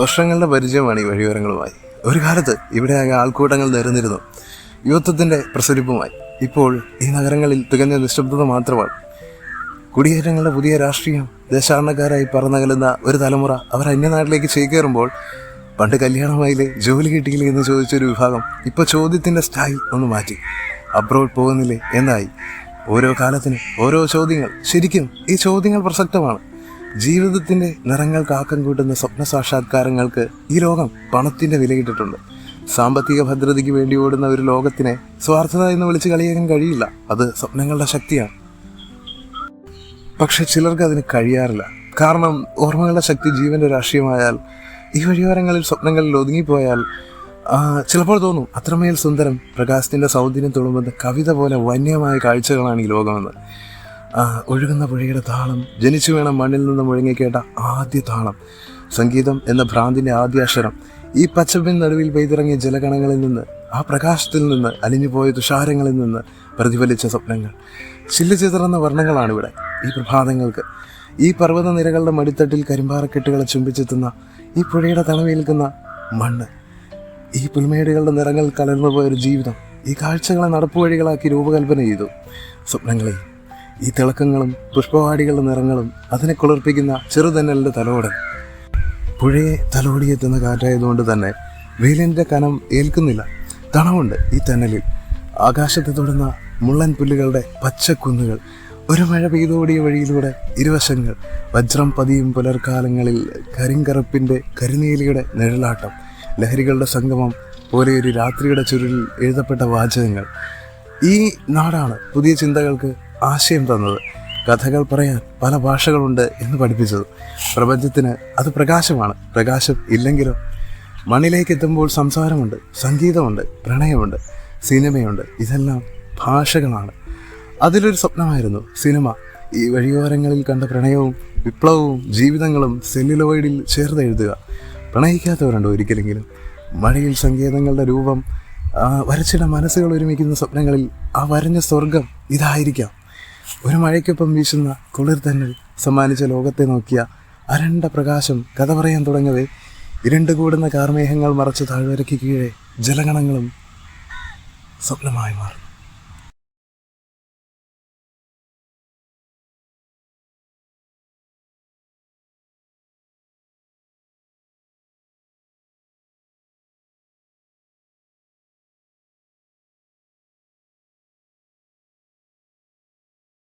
വർഷങ്ങളുടെ പരിചയമാണ് ഈ വഴിയോരങ്ങളുമായി. ഒരു കാലത്ത് ഇവിടെ ആൾക്കൂട്ടങ്ങൾ നിരന്നിരുന്നു, യുവത്വത്തിൻ്റെ പ്രസരിപ്പുമായി. ഇപ്പോൾ ഈ നഗരങ്ങളിൽ തികഞ്ഞ നിശബ്ദത മാത്രമാണ്. കുടിയേറ്റങ്ങളുടെ പുതിയ രാഷ്ട്രീയം, ദേശാടനക്കാരായി പറന്നകലുന്ന ഒരു തലമുറ അവർ അന്യനാട്ടിലേക്ക് ചേക്കേറുമ്പോൾ പണ്ട് കല്യാണമായില്ലേ, ജോലി കിട്ടിയില്ലേ എന്ന് ചോദിച്ചൊരു വിഭാഗം ഇപ്പോൾ ചോദ്യത്തിൻ്റെ സ്റ്റൈൽ ഒന്ന് മാറ്റി. അബ്രോഡ് പോകുന്നില്ലേ എന്നായി. ഓരോ കാലത്തിന് ഓരോ ചോദ്യങ്ങൾ. ശരിക്കും ഈ ചോദ്യങ്ങൾ പ്രസക്തമാണ്. ജീവിതത്തിൻ്റെ നിറങ്ങൾ കാക്കം കൂട്ടുന്ന സ്വപ്ന സാക്ഷാത്കാരങ്ങൾക്ക് ഈ ലോകം പണത്തിൻ്റെ വിലയിട്ടിട്ടുണ്ട്. സാമ്പത്തിക ഭദ്രതയ്ക്ക് വേണ്ടി ഓടുന്ന ഒരു ലോകത്തിനെ സ്വാർത്ഥത എന്ന് വിളിച്ച് കളിയാക്കാൻ കഴിയില്ല. അത് സ്വപ്നങ്ങളുടെ ശക്തിയാണ്. പക്ഷെ ചിലർക്ക് അതിന് കഴിയാറില്ല. കാരണം ഓർമ്മകളുടെ ശക്തി ജീവന്റെ രാഷ്ട്രീയമായാൽ, ഈ വഴിയോരങ്ങളിൽ സ്വപ്നങ്ങളിൽ ഒതുങ്ങിപ്പോയാൽ ചിലപ്പോൾ തോന്നും അത്രമേൽ സുന്ദരം, പ്രകാശത്തിൻ്റെ സൗന്ദര്യം തുളുമ്പുന്ന കവിത പോലെ വന്യമായ കാഴ്ചകളാണ് ഈ ലോകമെന്ന്. ഒഴുകുന്ന പുഴയുടെ താളം, ജനിച്ചു വേണം മണ്ണിൽ നിന്ന് മുഴങ്ങിക്കേട്ട ആദ്യ താളം, സംഗീതം എന്ന ഭ്രാന്തിൻ്റെ ആദ്യ അക്ഷരം, ഈ പച്ചപ്പിൻ നടുവിൽ പെയ്തിറങ്ങിയ ജലകണങ്ങളിൽ നിന്ന്, ആ പ്രകാശത്തിൽ നിന്ന്, അലിഞ്ഞുപോയ തുഷാരങ്ങളിൽ നിന്ന് പ്രതിഫലിച്ച സ്വപ്നങ്ങൾ. ചില്ലുചിതറുന്ന വർണ്ണങ്ങളാണിവിടെ ഈ പ്രഭാതങ്ങൾക്ക്. ഈ പർവ്വത നിരകളുടെ മടിത്തട്ടിൽ കരിമ്പാറക്കെട്ടുകളെ ചുംബിച്ചെത്തുന്ന ഈ പുഴയുടെ തണവേൽക്കുന്ന മണ്ണ്, ഈ പുൽമേടുകളുടെ നിറങ്ങൾ കലർന്നു പോയൊരു ജീവിതം ഈ കാഴ്ചകളെ നടപ്പുവഴികളാക്കി രൂപകൽപ്പന ചെയ്തു. സ്വപ്നങ്ങളെ ഈ തിളക്കങ്ങളും പുഷ്പവാടികളുടെ നിറങ്ങളും അതിനെ കുളിർപ്പിക്കുന്ന ചെറുതന്നലിൻ്റെ തലോടൽ. പുഴയെ തലോടിയെത്തുന്ന കാറ്റായതുകൊണ്ട് തന്നെ വെയിലിൻ്റെ കനം ഏൽക്കുന്നില്ല. തണവുണ്ട് ഈ തന്നലിൽ. ആകാശത്തെ തൊടുന്ന മുള്ളൻ പുല്ലുകളുടെ പച്ചക്കുന്നുകൾ, ഒരു മഴ പെയ്തോടിയ വഴിയിലൂടെ ഇരുവശങ്ങൾ, വജ്രം പതിയും പുലർക്കാലങ്ങളിൽ കരിങ്കറുപ്പിൻ്റെ കരിനീലിയുടെ നിഴലാട്ടം, ലഹരികളുടെ സംഗമം പോലെ ഒരു രാത്രിയുടെ ചുരുളിൽ എഴുതപ്പെട്ട വാചകങ്ങൾ. ഈ നാടാണ് പുതിയ ചിന്തകൾക്ക് ആശയം തന്നത്, കഥകൾ പറയാൻ പല ഭാഷകളുണ്ട് എന്ന് പഠിപ്പിച്ചത്. പ്രപഞ്ചത്തിന് അത് പ്രകാശമാണ്. പ്രകാശം ഇല്ലെങ്കിലോ? മണ്ണിലേക്ക് എത്തുമ്പോൾ സംസാരമുണ്ട്, സംഗീതമുണ്ട്, പ്രണയമുണ്ട്, സിനിമയുണ്ട്. ഇതെല്ലാം ഭാഷകളാണ്. അതിലൊരു സ്വപ്നമായിരുന്നു സിനിമ. ഈ വഴിയോരങ്ങളിൽ കണ്ട പ്രണയവും വിപ്ലവവും ജീവിതങ്ങളും സെല്ലുലോയിഡിൽ ചേർത്തെഴുതുക. പ്രണയിക്കാത്തവരുണ്ടോ ഒരിക്കലെങ്കിലും? മഴയിൽ സങ്കേതങ്ങളുടെ രൂപം വരച്ചിട മനസ്സുകൾ ഒരുമിക്കുന്ന സ്വപ്നങ്ങളിൽ ആ വരഞ്ഞ സ്വർഗം ഇതായിരിക്കാം. ഒരു മഴയ്ക്കൊപ്പം വീശുന്ന കുളിർ തന്നെ സമ്മാനിച്ച ലോകത്തെ നോക്കിയ അരണ്ട പ്രകാശം കഥ പറയാൻ തുടങ്ങവേ ഇരുണ്ടുകൂടുന്ന കാർമേഘങ്ങൾ മറച്ച താഴ്വരയ്ക്ക് കീഴെ ജലഗണങ്ങളും സ്വപ്നമായി മാറും.